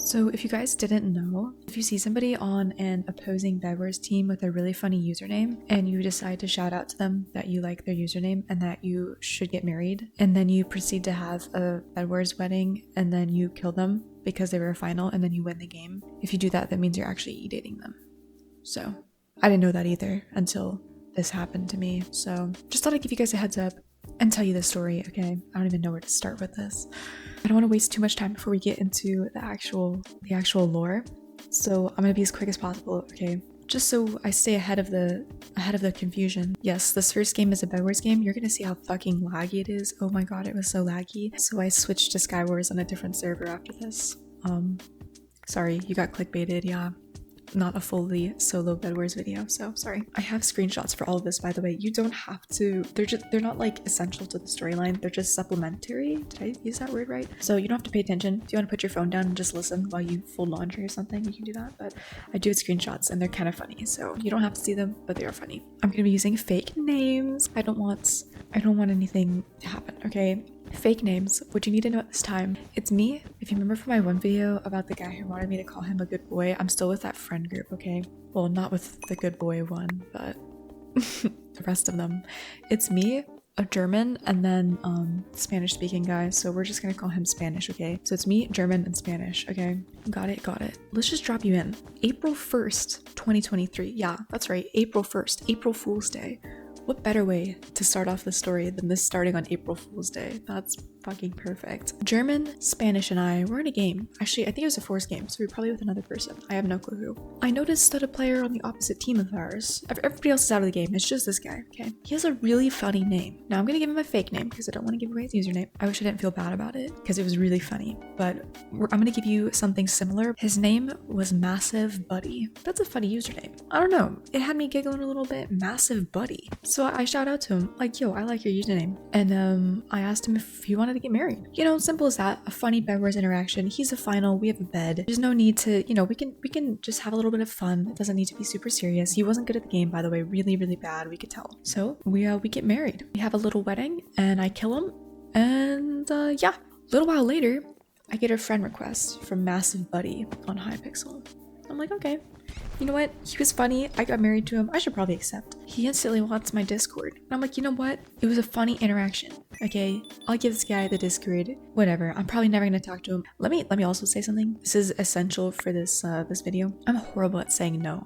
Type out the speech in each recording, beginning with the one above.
So if you guys didn't know, if you see somebody on an opposing Bedwars team with a really funny username and you decide to shout out to them that you like their username and that you should get married, and then you proceed to have a Bedwars wedding and then you kill them because they were a final and then you win the game, if you do that, that means you're actually dating them. So I didn't know that either until this happened to me. So just thought I'd give you guys a heads up and tell you this story, okay? I don't even know where to start with this. I don't want to waste too much time before we get into the actual lore. So I'm gonna be as quick as possible, okay? Just so I stay ahead of the confusion. Yes, this first game is a Bedwars game. You're gonna see how fucking laggy it is. Oh my god, it was so laggy. So I switched to Skywars on a different server after this. Sorry, you got clickbaited, yeah. Not a fully solo Bedwars video, so sorry. I have screenshots for all of this, by the way. You don't have to, they're not like essential to the storyline, they're just supplementary. Did I use that word right? So you don't have to pay attention. If you want to put your phone down and just listen while you fold laundry or something, you can do that, but I do have screenshots and they're kind of funny, so you don't have to see them, but they are funny. I'm gonna be using fake names. I don't want anything to happen, okay? Fake names, what you need to know at this time, it's me. If you remember from my one video about the guy who wanted me to call him a good boy, I'm still with that friend group, okay? Well, not with the good boy one, but the rest of them. It's me, a German, and then Spanish speaking guy, so we're just gonna call him Spanish, okay? So it's me, German, and Spanish, okay? Got it. Let's just drop you in. April 1st, 2023. Yeah, that's right, April 1st, April Fool's Day. What better way to start off the story than this starting on April Fool's Day? That's fucking perfect. German, Spanish, and I were in a game. Actually, I think it was a forced game, so we were probably with another person. I have no clue who. I noticed that a player on the opposite team of ours, everybody else is out of the game, it's just this guy, okay? He has a really funny name. Now I'm gonna give him a fake name because I don't want to give away his username. I wish I didn't feel bad about it because it was really funny, but I'm gonna give you something similar. His name was Massive Buddy. That's a funny username. I don't know, it had me giggling a little bit. Massive Buddy. So I shout out to him like, yo, I like your username. And I asked him if he wanted to get married. You know, simple as that. A funny Bedwars interaction. He's a final, we have a bed. There's no need to, you know, we can just have a little bit of fun. It doesn't need to be super serious. He wasn't good at the game, by the way, really bad, we could tell. So we get married. We have a little wedding and I kill him, and yeah. A little while later, I get a friend request from Massive Buddy on Hypixel. I'm like, okay, you know what? He was funny. I got married to him. I should probably accept. He instantly wants my Discord. And I'm like, you know what? It was a funny interaction. Okay, I'll give this guy the Discord. Whatever. I'm probably never gonna talk to him. Let me also say something. This is essential for this video. I'm horrible at saying no,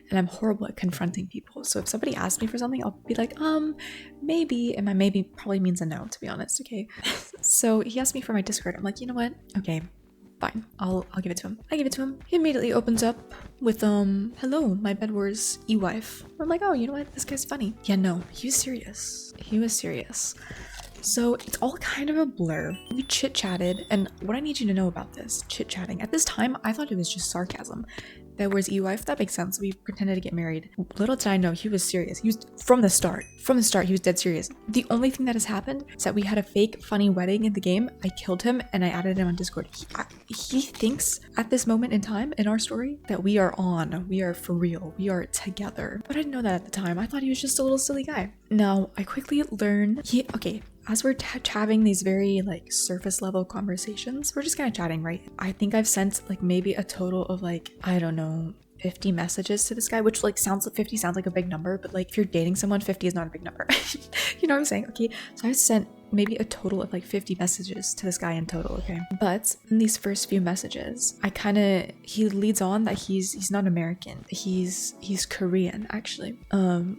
and I'm horrible at confronting people. So if somebody asks me for something, I'll be like, maybe, and my maybe probably means a no, to be honest. Okay. So he asked me for my Discord. I'm like, you know what? Okay. Fine, I'll give it to him. I give it to him. He immediately opens up with hello, my Bedwars e-wife. I'm like, oh, you know what? This guy's funny. Yeah, no, he was serious. He was serious. So it's all kind of a blur. We chit-chatted, and what I need you to know about this chit-chatting, at this time, I thought it was just sarcasm. Bedwars e-wife, that makes sense. We pretended to get married. Little did I know, he was serious. He was from the start, he was dead serious. The only thing that has happened is that we had a fake funny wedding in the game. I killed him and I added him on Discord. He thinks at this moment in time in our story that we are for real, we are together. But I didn't know that at the time. I thought he was just a little silly guy. Now, I quickly learn as we're having these very like surface level conversations, we're just kind of chatting, right? I think I've sent like maybe a total of like, I don't know, 50 messages to this guy, which like 50 sounds like a big number, but like if you're dating someone, 50 is not a big number. You know what I'm saying? Okay, so I sent maybe a total of like 50 messages to this guy in total, okay? But in these first few messages, he leads on that he's not American. He's Korean, actually.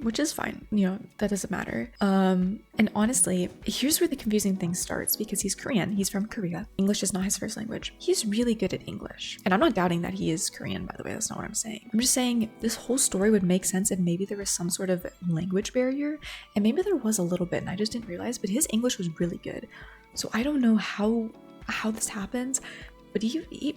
Which is fine. You know, that doesn't matter. And honestly, here's where the confusing thing starts, because he's Korean. He's from Korea. English is not his first language. He's really good at English. And I'm not doubting that he is Korean, by the way. That's not what I'm saying. I'm just saying this whole story would make sense if maybe there was some sort of language barrier. And maybe there was a little bit and I just didn't realize, but his English was really good. So I don't know how this happens, but you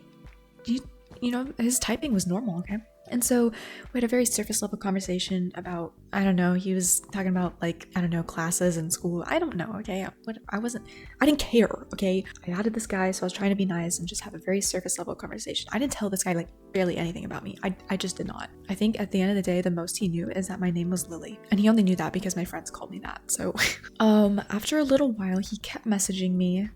know, his typing was normal, okay? And so we had a very surface level conversation about, I don't know, he was talking about like, I don't know, classes and school. I don't know, okay? I didn't care, okay? I added this guy, so I was trying to be nice and just have a very surface level conversation. I didn't tell this guy like barely anything about me. I just did not. I think at the end of the day, the most he knew is that my name was Lily. And he only knew that because my friends called me that. So after a little while, he kept messaging me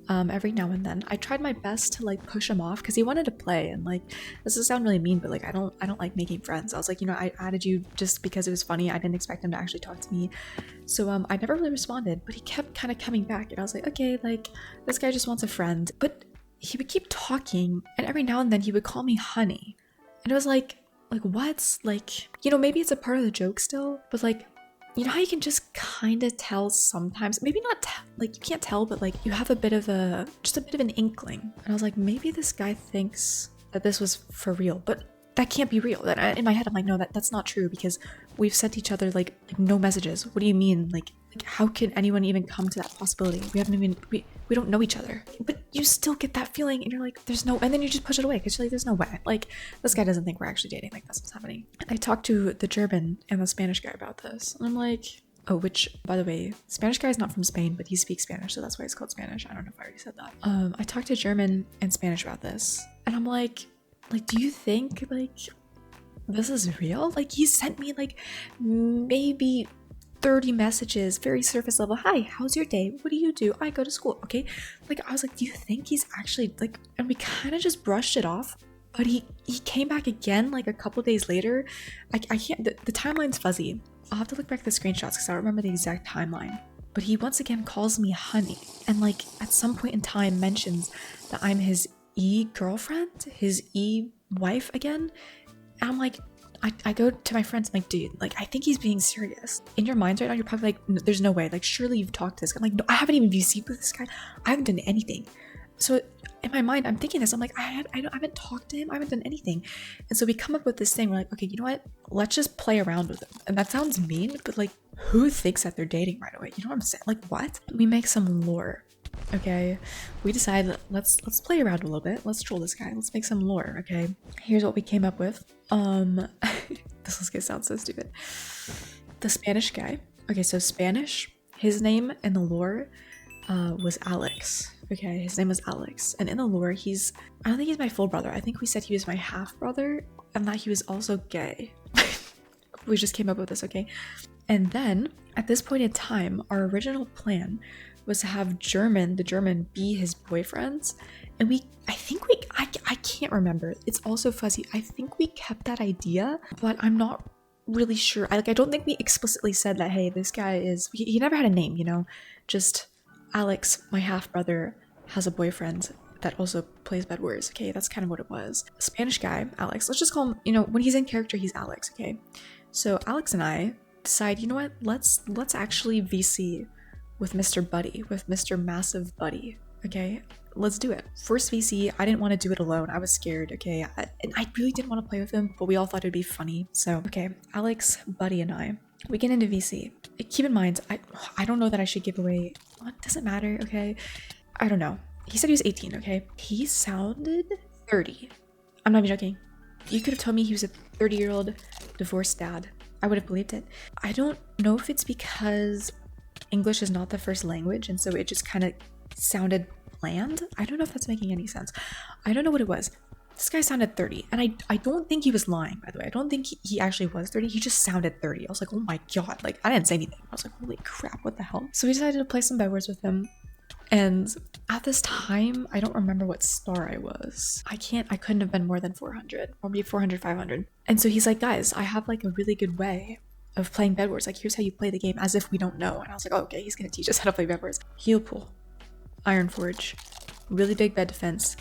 every now and then. I tried my best to like push him off because he wanted to play, and like, this does sound really mean, but like I don't like making friends. I was like, you know, I added you just because it was funny. I didn't expect him to actually talk to me. So I never really responded, but he kept kind of coming back, and I was like, okay, like this guy just wants a friend. But he would keep talking, and every now and then he would call me honey. And it was like what? Like, you know, maybe it's a part of the joke still, but like, you know how you can just kind of tell sometimes, maybe not like you can't tell, but like you have just a bit of an inkling. And I was like, maybe this guy thinks that this was for real, but that can't be real. That in my head I'm like, no, that's not true, because we've sent each other like no messages. What do you mean? Like how can anyone even come to that possibility? We don't know each other. But you still get that feeling, and you're like, there's no, and then you just push it away because you're like, there's no way. Like, this guy doesn't think we're actually dating. Like, that's what's happening. I talked to the German and the Spanish guy about this, and I'm like, oh, which, by the way, Spanish guy is not from Spain, but he speaks Spanish, so that's why it's called Spanish. I don't know if I already said that. I talked to German and Spanish about this, and I'm like, do you think like this is real? Like, he sent me like maybe 30 messages, very surface level. Hi, how's your day? What do you do? I go to school. Okay. Like, I was like, do you think he's actually like, and we kind of just brushed it off, but he came back again like a couple days later. I can't, the timeline's fuzzy. I'll have to look back at the screenshots because I don't remember the exact timeline. But he once again calls me honey, and like at some point in time mentions that I'm his girlfriend, his wife again. And I'm like, I go to my friends, I'm like, dude, like, I think he's being serious. In your minds right now, you're probably like, no, there's no way. Like, surely you've talked to this guy. I'm like, no, I haven't even VC'd with this guy. I haven't done anything. So in my mind, I'm thinking this. I'm like, I haven't talked to him. I haven't done anything. And so we come up with this thing. We're like, okay, you know what? Let's just play around with him. And that sounds mean, but like, who thinks that they're dating right away? You know what I'm saying? Like, what? We make some lore. Okay, we decide let's play around a little bit. Let's troll this guy. Let's make some lore. Okay, here's what we came up with. This is gonna sound so stupid. The Spanish guy. Okay, so Spanish. His name in the lore was Alex. Okay, his name was Alex, and in the lore, I don't think he's my full brother. I think we said he was my half brother, and that he was also gay. We just came up with this. Okay, and then at this point in time, our original plan was to have the German be his boyfriends. And I can't remember. It's also fuzzy. I think we kept that idea, but I'm not really sure. I don't think we explicitly said that, hey, this guy is, he never had a name, you know, just Alex, my half brother, has a boyfriend that also plays Bedwars. Okay, that's kind of what it was. Spanish guy, Alex, let's just call him, you know, when he's in character, he's Alex. Okay, so Alex and I decide, you know what, let's actually VC with Mr. Buddy, with Mr. Massive Buddy. Okay, let's do it. First VC, I didn't want to do it alone. I was scared. Okay, and I really didn't want to play with him, but we all thought it'd be funny. So, okay, Alex, Buddy, and I, we get into VC. Keep in mind, I don't know that I should give away. Well, it doesn't matter. Okay, I don't know. He said he was 18. Okay, he sounded 30. I'm not even joking. You could have told me he was a 30-year-old divorced dad. I would have believed it. I don't know if it's because English is not the first language, and so it just kind of sounded bland. I don't know if that's making any sense. I don't know what it was. This guy sounded 30, and I don't think he was lying, by the way. I don't think he actually was 30. He just sounded 30. I was like, oh my god, like, I didn't say anything. I was like, holy crap, what the hell? So we decided to play some Bedwars with him, and at this time, I don't remember what star I was. I couldn't have been more than 400, or maybe 400, 500. And so he's like, guys, I have like a really good way of playing Bedwars. Like, here's how you play the game, as if we don't know. And I was like, oh, okay, he's gonna teach us how to play Bedwars. Heal pool, Iron Forge, really big bed defense.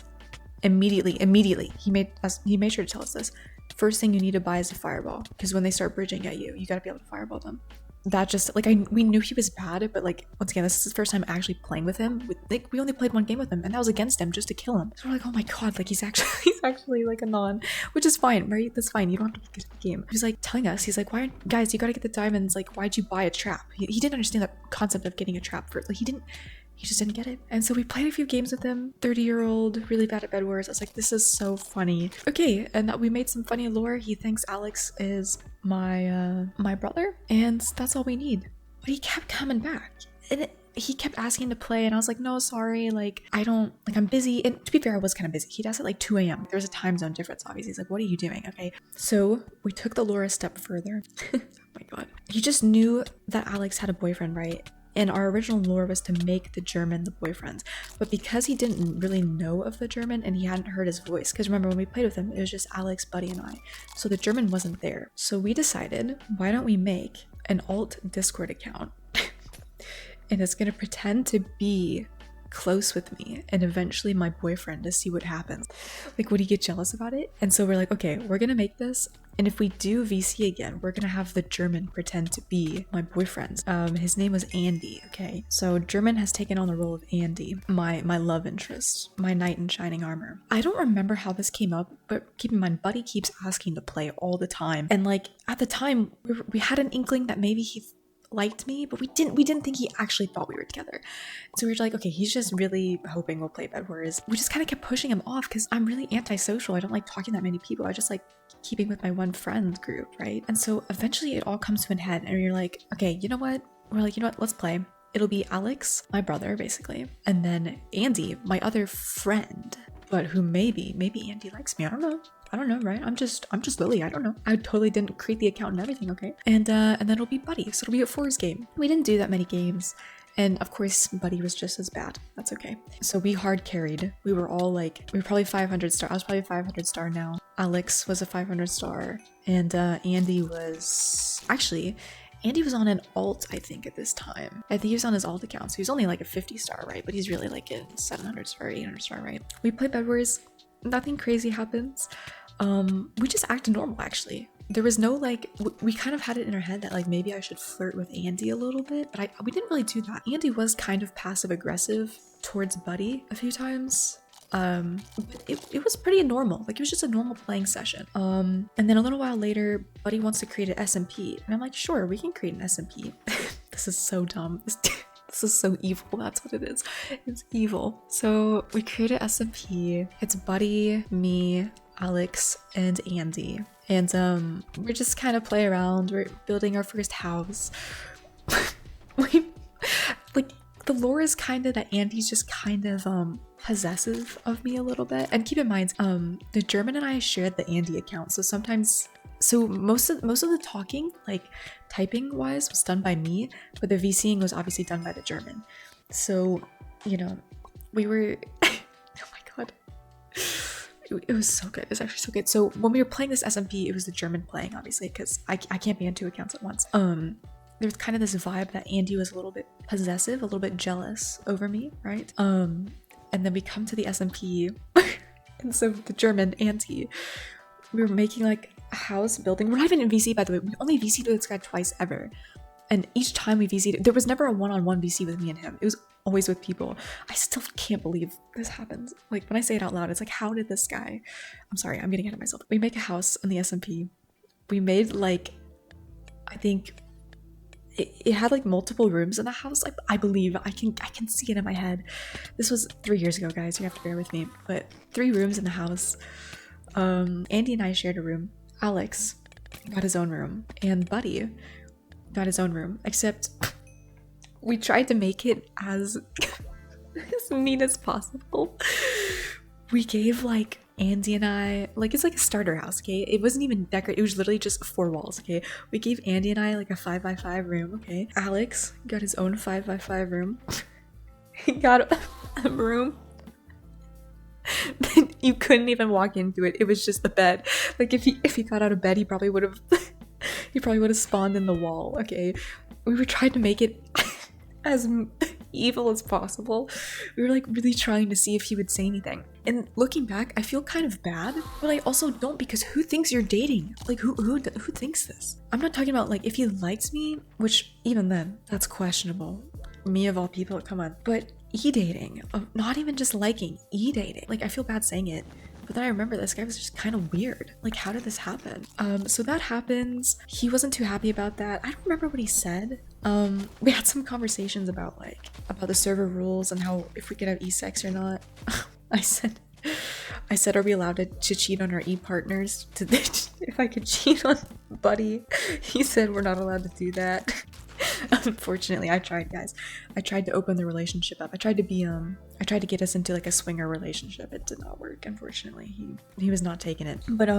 Immediately, he made sure to tell us this. First thing you need to buy is a fireball, because when they start bridging at you, you gotta be able to fireball them. That just, like, we knew he was bad, but like, once again, this is the first time actually playing with him. We only played one game with him, and that was against him, just to kill him. So we're like, oh my god, like, he's actually like a non, which is fine, right? That's fine. You don't have to get to the game. He's like telling us, he's like, why, guys, you gotta get the diamonds. Like, why'd you buy a trap? He didn't understand that concept of getting a trap first. Like, he just didn't get it. And so we played a few games with him. 30-year-old, really bad at Bedwars. I was like, this is so funny. Okay, and we made some funny lore. He thinks Alex is my brother, and that's all we need. But he kept coming back, and he kept asking to play, and I was like, no, sorry, like, I'm busy. And to be fair, I was kind of busy. He'd asked at like 2 a.m. There's a time zone difference, obviously. He's like, what are you doing? Okay, so we took the lore a step further. Oh my god. He just knew that Alex had a boyfriend, right? And our original lore was to make the German the boyfriend. But because he didn't really know of the German and he hadn't heard his voice, because remember when we played with him, it was just Alex, Buddy, and I. So the German wasn't there. So we decided, why don't we make an alt Discord account? And it's gonna pretend to be close with me and eventually my boyfriend to see what happens. Like, would he get jealous about it? And so we're like, okay, we're gonna make this, and if we do VC again, we're gonna have the German pretend to be my boyfriend. His name was Andy. Okay, so German has taken on the role of Andy, my love interest, my knight in shining armor. I don't remember how this came up, but keep in mind, Buddy keeps asking to play all the time, and like at the time we had an inkling that maybe he liked me, but we didn't think he actually thought we were together. So we were like, okay, he's just really hoping we'll play Bedwars. We just kind of kept pushing him off because I'm really antisocial. I don't like talking to that many people. I just like keeping with my one friend group, right? And so eventually it all comes to an head and we're like, okay, you know what? We're like, you know what? Let's play. It'll be Alex, my brother, basically, and then Andy, my other friend, but who maybe Andy likes me. I don't know, right? I'm just Lily. I don't know. I totally didn't create the account and everything, okay? And then it'll be Buddy. So it'll be a 4's game. We didn't do that many games. And of course, Buddy was just as bad. That's okay. So we hard carried. We were all like, we were probably 500 star. I was probably 500 star now. Alex was a 500 star. And Andy was, actually, Andy was on an alt, I think, at this time. I think he was on his alt account. So he was only like a 50 star, right? But he's really like a 700 star, 800 star, right? We play Bedwars. Nothing crazy happens. We just acted normal, actually. There was no like, we kind of had it in our head that like maybe I should flirt with Andy a little bit, but we didn't really do that. Andy was kind of passive aggressive towards Buddy a few times. But it was pretty normal. Like, it was just a normal playing session. And then a little while later, Buddy wants to create an SMP, and I'm like, sure, we can create an SMP. This is so dumb. This is so evil. That's what it is. It's evil. So we created SMP. It's Buddy, me, Alex, and Andy. And we're just kind of play around. We're building our first house. Like, the lore is kind of that Andy's just kind of possessive of me a little bit. And keep in mind, the German and I shared the Andy account. So sometimes, most of the talking, like typing wise, was done by me, but the VCing was obviously done by the German. So, you know, we were oh my god. It was so good. It was actually so good. So when we were playing this SMP, it was the German playing, obviously, because I can't be on 2 accounts at once. There was kind of this vibe that Andy was a little bit possessive, a little bit jealous over me, right? And then we come to the SMP, and so the German Andy, we were making like a house building. We're not even in VC, by the way. We only VC'd with this guy twice ever. And each time we VC'd, there was never a one-on-one VC with me and him. It was always with people. I still can't believe this happens. Like, when I say it out loud, it's like, how did this guy... I'm sorry, I'm getting ahead of myself. We make a house in the SMP. We made, like, I think... It had, like, multiple rooms in the house. Like, I believe. I can see it in my head. This was 3 years ago, guys. You have to bear with me. But 3 rooms in the house. Andy and I shared a room. Alex got his own room. And Buddy got his own room, except we tried to make it as mean as possible. We gave like Andy and I, like, it's like a starter house, okay? It wasn't even decorated. It was literally just 4 walls, okay? We gave Andy and I like a 5x5 room, okay? Alex got his own 5x5 room. He got a room that you couldn't even walk into it. It was just the bed. Like, if he got out of bed, he probably would have spawned in the wall, okay? We were trying to make it as evil as possible. We were like really trying to see if he would say anything. And looking back, I feel kind of bad, but I also don't, because who thinks you're dating? Like, who thinks this? I'm not talking about like if he likes me, which even then, that's questionable. Me of all people, come on. But e-dating, not even just liking, e-dating. Like, I feel bad saying it. But then I remember this guy was just kind of weird. Like, how did this happen? So that happens. He wasn't too happy about that. I don't remember what he said. We had some conversations about the server rules and how if we could have e-sex or not. I said, are we allowed to cheat on our e-partners? If I could cheat on Buddy. He said we're not allowed to do that. Unfortunately, I tried, guys. I tried to open the relationship up. I tried to get us into like a swinger relationship. It did not work, unfortunately. He was not taking it. But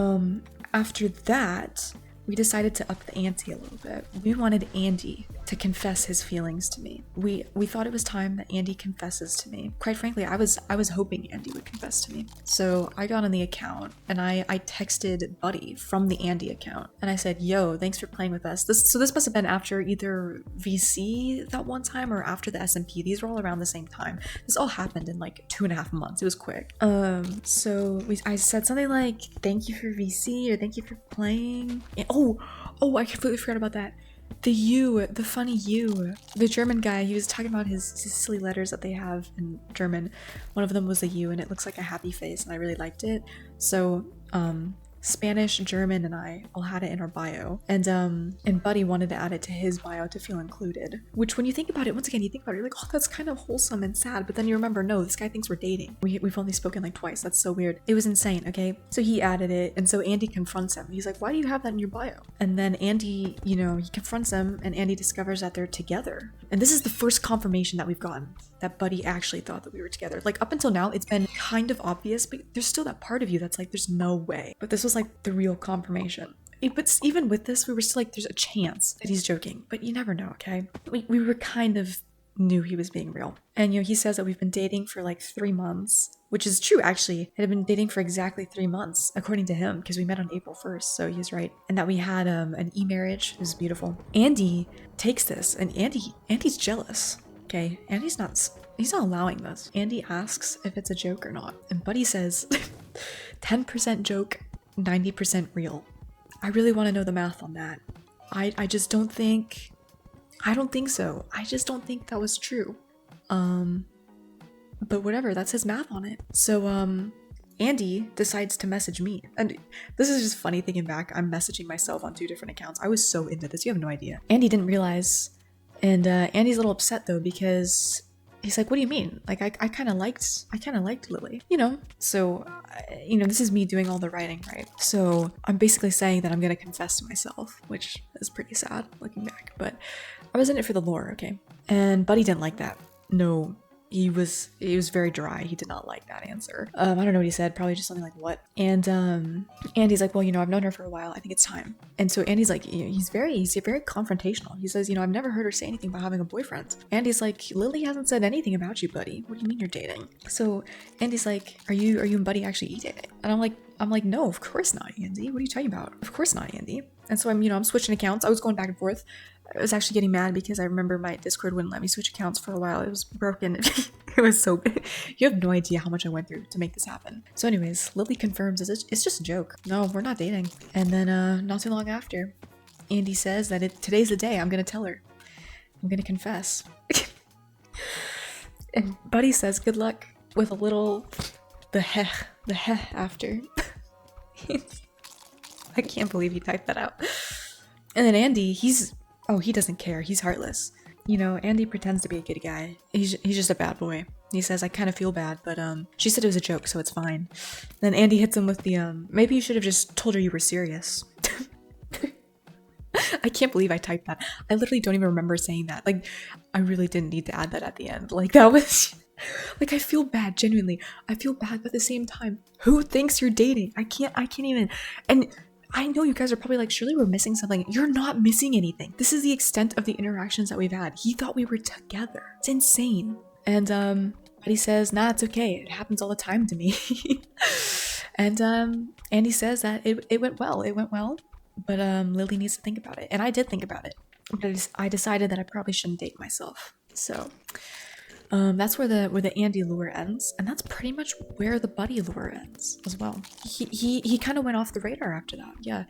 after that, we decided to up the ante a little bit. We wanted Andy to confess his feelings to me. We thought it was time that Andy confesses to me. Quite frankly, I was hoping Andy would confess to me. So I got on the account and I texted Buddy from the Andy account and I said, yo, thanks for playing with us. This must have been after either VC that one time or after the SMP. These were all around the same time. This all happened in like 2.5 months. It was quick. I said something like, thank you for VC or thank you for playing. And, oh, I completely forgot about that. The funny you. The German guy, he was talking about his silly letters that they have in German. One of them was a U and it looks like a happy face and I really liked it. So, Spanish, German, and I all had it in our bio. And Buddy wanted to add it to his bio to feel included. Which when you think about it, once again, you think about it, you're like, oh, that's kind of wholesome and sad. But then you remember, no, this guy thinks we're dating. We've only spoken like twice. That's so weird. It was insane, okay? So he added it, and so Andy confronts him. He's like, why do you have that in your bio? And then Andy, he confronts him, and Andy discovers that they're together. And this is the first confirmation that we've gotten that Buddy actually thought that we were together. Like, up until now, it's been kind of obvious, but there's still that part of you that's like, there's no way. But this was like the real confirmation. But even with this, we were still like, there's a chance that he's joking, but you never know, okay? We were kind of knew he was being real. And, he says that we've been dating for like 3 months, which is true, actually. Had been dating for exactly 3 months, according to him, because we met on April 1st, so he's right. And that we had an e-marriage. It was beautiful. Andy takes this, and Andy's jealous, okay? He's not allowing this. Andy asks if it's a joke or not, and Buddy says 10% joke, 90% real. I really want to know the math on that. I don't think so. I just don't think that was true. But whatever, that's his math on it. So, Andy decides to message me. And this is just funny thinking back. I'm messaging myself on 2 different accounts. I was so into this. You have no idea. Andy didn't realize. And Andy's a little upset though, because he's like, what do you mean? Like, I kind of liked Lily, So, this is me doing all the writing, right? So I'm basically saying that I'm going to confess to myself, which is pretty sad looking back, but I was in it for the lore, okay? And Buddy didn't like that. No, he was very dry. He did not like that answer. I don't know what he said, probably just something like, what? And Andy's like, well, I've known her for a while. I think it's time. And so Andy's like, he's very confrontational. He says, I've never heard her say anything about having a boyfriend. Andy's like, Lily hasn't said anything about you, Buddy. What do you mean you're dating? So Andy's like, are you and Buddy actually dating? And I'm like, no, of course not, Andy. What are you talking about? Of course not, Andy. And so I'm switching accounts. I was going back and forth. I was actually getting mad because I remember my Discord wouldn't let me switch accounts for a while. It was broken. It was so big. You have no idea how much I went through to make this happen. So anyways, Lily confirms it's just a joke. No, we're not dating. And then not too long after, Andy says that today's the day. I'm going to tell her. I'm going to confess. And Buddy says good luck with a little the heh after. I can't believe he typed that out. And then Andy, he doesn't care. He's heartless. Andy pretends to be a good guy. He's just a bad boy. He says, I kind of feel bad, but she said it was a joke, so it's fine. Then Andy hits him with the maybe you should have just told her you were serious. I can't believe I typed that. I literally don't even remember saying that. Like, I really didn't need to add that at the end. Like, that was like, I feel bad, genuinely. I feel bad, but at the same time, who thinks you're dating? I can't even. And I know you guys are probably like, surely we're missing something. You're not missing anything. This is the extent of the interactions that we've had. He thought we were together. It's insane. And Buddy says, nah, it's okay. It happens all the time to me. And Andy says that it went well. It went well, but Lily needs to think about it. And I did think about it. But I decided that I probably shouldn't date myself. So that's where the Andy lure ends, and that's pretty much where the Buddy lure ends as well. He kind of went off the radar after that. Yeah,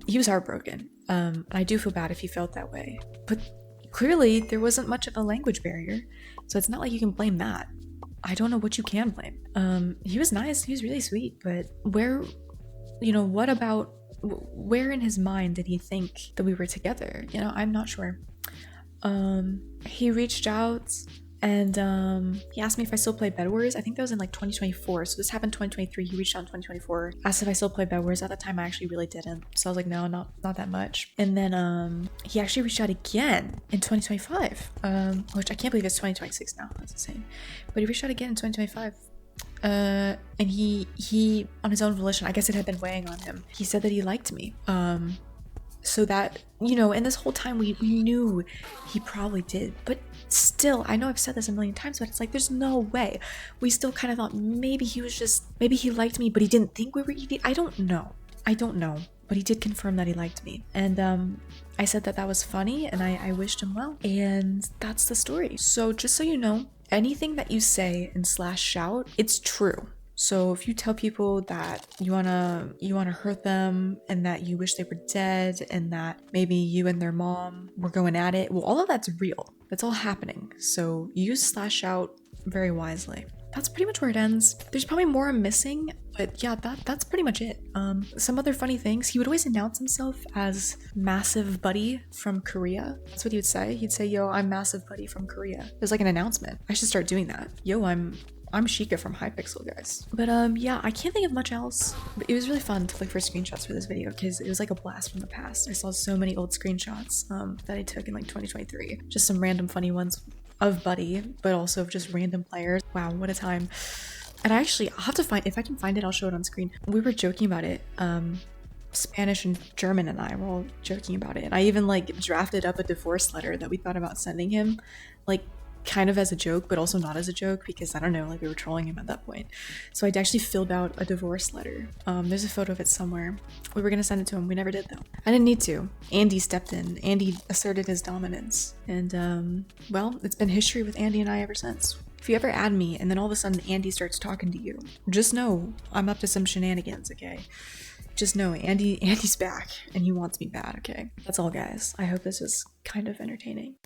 he was heartbroken. I do feel bad if he felt that way, but clearly there wasn't much of a language barrier, so it's not like you can blame that. I don't know what you can blame. He was nice, he was really sweet, but where in his mind did he think that we were together? I'm not sure. He reached out and he asked me if I still play Bedwars. I think that was in like 2024. So this happened 2023. He reached out in 2024, asked if I still play Bedwars. At the time, I actually really didn't. So I was like, no, not that much. And then he actually reached out again in 2025, which I can't believe it's 2026 now. That's insane. But he reached out again in 2025. And he on his own volition, I guess it had been weighing on him. He said that he liked me. so that, you know, and this whole time we knew he probably did, but still, I know I've said this a million times, but it's like, there's no way. We still kind of thought maybe maybe he liked me, but he didn't think we were ED. I don't know, but he did confirm that he liked me. And I said that that was funny, and I wished him well, and that's the story. So just so you know, anything that you say and slash shout, it's true. So if you tell people that you wanna hurt them and that you wish they were dead and that maybe you and their mom were going at it, well, all of that's real. That's all happening. So use slash shout very wisely. That's pretty much where it ends. There's probably more I'm missing, but yeah, that's pretty much it. Some other funny things. He would always announce himself as Massive Buddy from Korea. That's what he would say. He'd say, "Yo, I'm Massive Buddy from Korea." It was like an announcement. I should start doing that. Yo, I'm Sheikah from Hypixel, guys. But yeah, I can't think of much else. But it was really fun to look for screenshots for this video because it was like a blast from the past. I saw so many old screenshots that I took in like 2023. Just some random funny ones of Buddy, but also of just random players. Wow, what a time. And I'll have to find, if I can find it, I'll show it on screen. We were joking about it. Spanish and German and I were all joking about it. And I even like drafted up a divorce letter that we thought about sending him, like kind of as a joke, but also not as a joke, because I don't know, like we were trolling him at that point. So I actually filled out a divorce letter. There's a photo of it somewhere. We were gonna send it to him. We never did though. I didn't need to. Andy stepped in. Andy asserted his dominance. And well, it's been history with Andy and I ever since. If you ever add me and then all of a sudden Andy starts talking to you, just know I'm up to some shenanigans, okay? Just know Andy's back and he wants me bad, okay? That's all, guys. I hope this was kind of entertaining.